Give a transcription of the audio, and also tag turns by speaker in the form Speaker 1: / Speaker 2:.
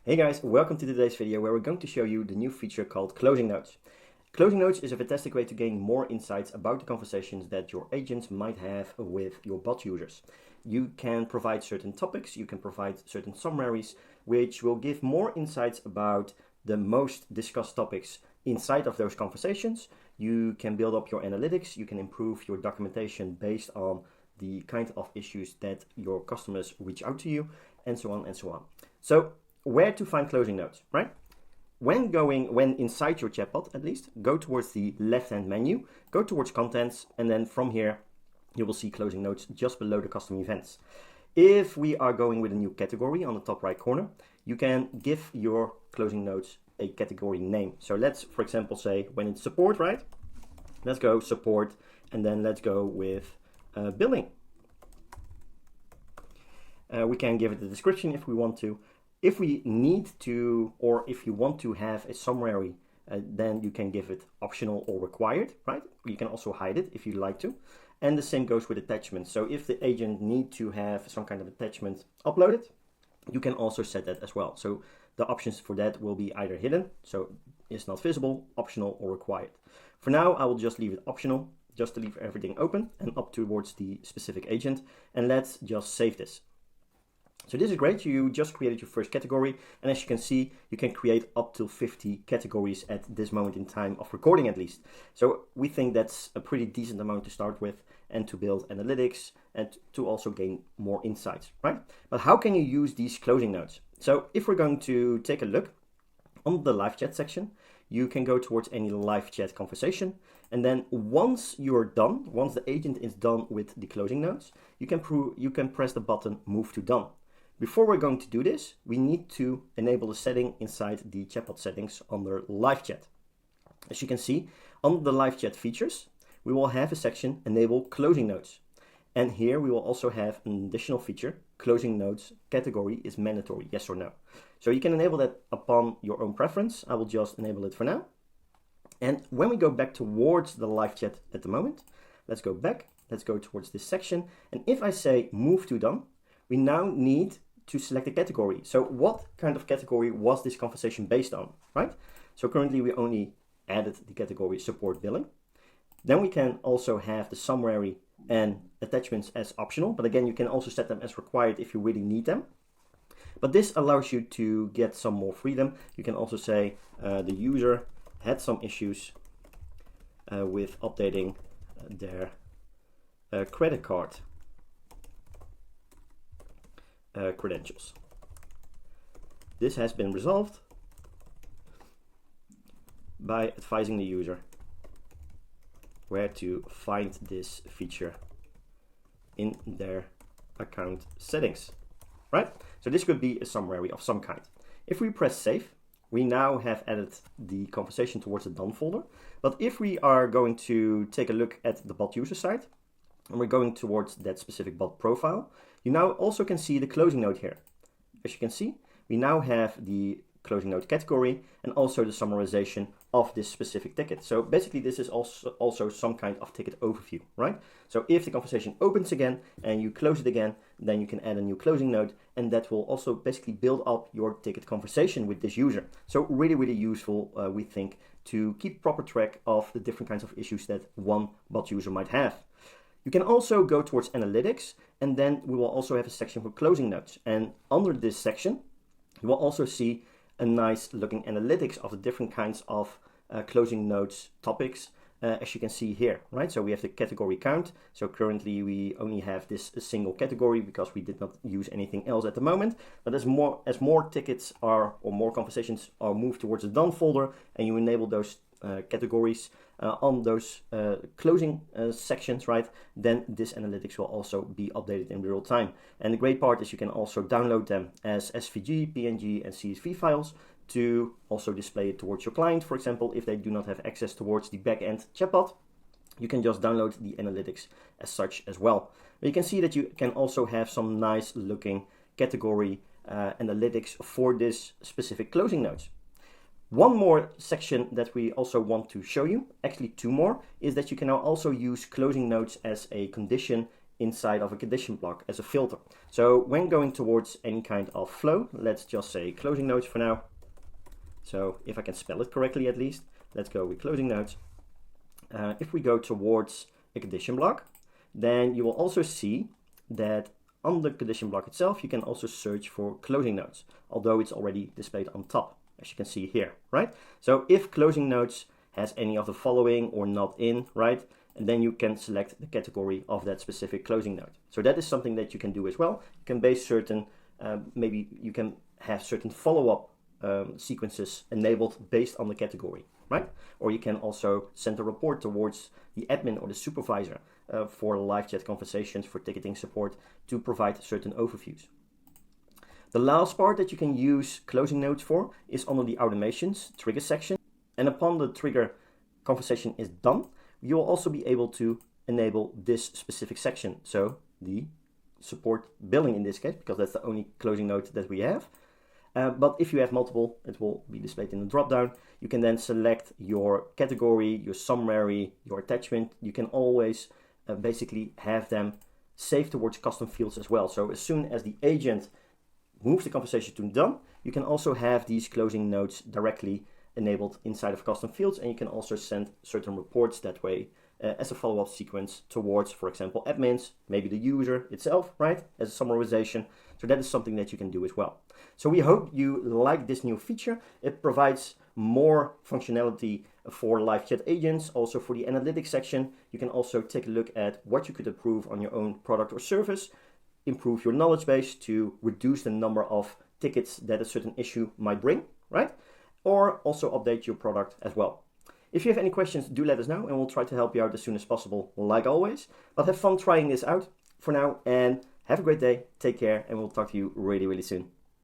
Speaker 1: Hey guys, welcome to today's video where we're going to show you the new feature called Closing Notes. Closing Notes is a fantastic way to gain more insights about the conversations that your agents might have with your bot users. You can provide certain topics, you can provide certain summaries, which will give more insights about the most discussed topics inside of those conversations. You can build up your analytics, you can improve your documentation based on the kind of issues that your customers reach out to you, and so on and so on. So, where to find closing notes, right? When inside your chatbot, at least, go towards the left-hand menu, go towards contents, and then from here, you will see closing notes just below the custom events. If we are going with a new category on the top right corner, you can give your closing notes a category name. So let's, for example, say when it's support, right? Let's go support, and then let's go with billing. We can give it a description if we want to. If we need to, or if you want to have a summary, then you can give it optional or required, right? You can also hide it if you like to. And the same goes with attachments. So if the agent need to have some kind of attachment uploaded, you can also set that as well. So the options for that will be either hidden, so it's not visible, optional or required. For now, I will just leave it optional, just to leave everything open and up towards the specific agent. And let's just save this. So this is great, you just created your first category, and as you can see, you can create up to 50 categories at this moment in time of recording at least. So we think that's a pretty decent amount to start with and to build analytics and to also gain more insights, right? But how can you use these closing notes? So if we're going to take a look on the live chat section, you can go towards any live chat conversation, and then once you're done, once the agent is done with the closing notes, you can press the button Move to Done. Before we're going to do this, we need to enable a setting inside the chatbot settings under live chat. As you can see, on the live chat features, we will have a section enable closing notes. And here we will also have an additional feature, closing notes category is mandatory, yes or no. So you can enable that upon your own preference. I will just enable it for now. And when we go back towards the live chat at the moment, let's go back, let's go towards this section. And if I say move to done, we now need to select a category. So what kind of category was this conversation based on, right? So currently we only added the category support billing. Then we can also have the summary and attachments as optional, but again, you can also set them as required if you really need them. But this allows you to get some more freedom. You can also say the user had some issues with updating their credit card credentials. This has been resolved by advising the user where to find this feature in their account settings, right? So this could be a summary of some kind. If we press save, we now have added the conversation towards the done folder. But if we are going to take a look at the bot user side, and we're going towards that specific bot profile, you now also can see the closing note here. As you can see, we now have the closing note category and also the summarization of this specific ticket. So basically this is also some kind of ticket overview, right? So if the conversation opens again and you close it again, then you can add a new closing note, and that will also basically build up your ticket conversation with this user. So really, really useful, we think, to keep proper track of the different kinds of issues that one bot user might have. You can also go towards analytics, and then we will also have a section for closing notes. And under this section, you will also see a nice looking analytics of the different kinds of closing notes topics, as you can see here, right? So we have the category count. So currently we only have this single category because we did not use anything else at the moment. But as more tickets are, or more conversations are moved towards the done folder, and you enable those categories on those closing sections, right, then this analytics will also be updated in real time. And the great part is you can also download them as SVG, PNG, and CSV files to also display it towards your client. For example, if they do not have access towards the backend chatbot, you can just download the analytics as such as well. But you can see that you can also have some nice looking category analytics for this specific closing notes. One more section that we also want to show you, actually two more, is that you can now also use closing notes as a condition inside of a condition block as a filter. So when going towards any kind of flow, let's just say closing notes for now. So if I can spell it correctly at least, let's go with closing notes. If we go towards a condition block, then you will also see that on the condition block itself, you can also search for closing notes, although it's already displayed on top, as you can see here, right? So if closing notes has any of the following or not in, right? And then you can select the category of that specific closing note. So that is something that you can do as well. You can base certain, maybe you can have certain follow-up sequences enabled based on the category, right? Or you can also send a report towards the admin or the supervisor for live chat conversations, for ticketing support, to provide certain overviews. The last part that you can use closing notes for is under the automations trigger section. And upon the trigger conversation is done, you'll also be able to enable this specific section. So the support billing in this case, because that's the only closing note that we have. But if you have multiple, it will be displayed in the dropdown. You can then select your category, your summary, your attachment. You can always basically have them saved towards custom fields as well. So as soon as the agent moves the conversation to done, you can also have these closing notes directly enabled inside of custom fields, and you can also send certain reports that way as a follow-up sequence towards, for example, admins, maybe the user itself, right, as a summarization. So that is something that you can do as well. So we hope you like this new feature. It provides more functionality for live chat agents, also for the analytics section. You can also take a look at what you could improve on your own product or service, improve your knowledge base to reduce the number of tickets that a certain issue might bring, right? Or also update your product as well. If you have any questions, do let us know and we'll try to help you out as soon as possible, like always. But have fun trying this out for now and have a great day, take care, and we'll talk to you really, really soon.